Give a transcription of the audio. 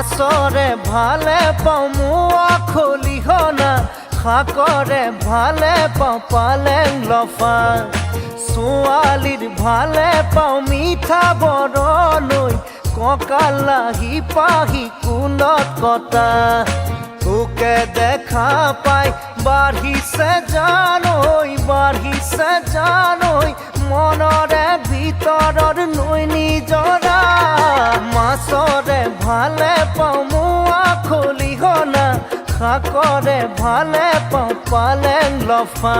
মাছৰে ভালে পাওঁ মোৱা খলিহনা শাকৰে ভালে পাওঁ পালেং লফা ছোৱালীৰ ভালে পাওঁ মিঠা বৰণৈ কঁকালাহি পাহি কুলত কটা তোকে দেখা পাই বাঢ়িছে জানৈ মনৰে ভিতৰৰ নৈ নিজৰা মাছৰে ভালে পাওঁ মোৱা খলিহনা শাকৰে ভালে পাওঁ পালেং লফা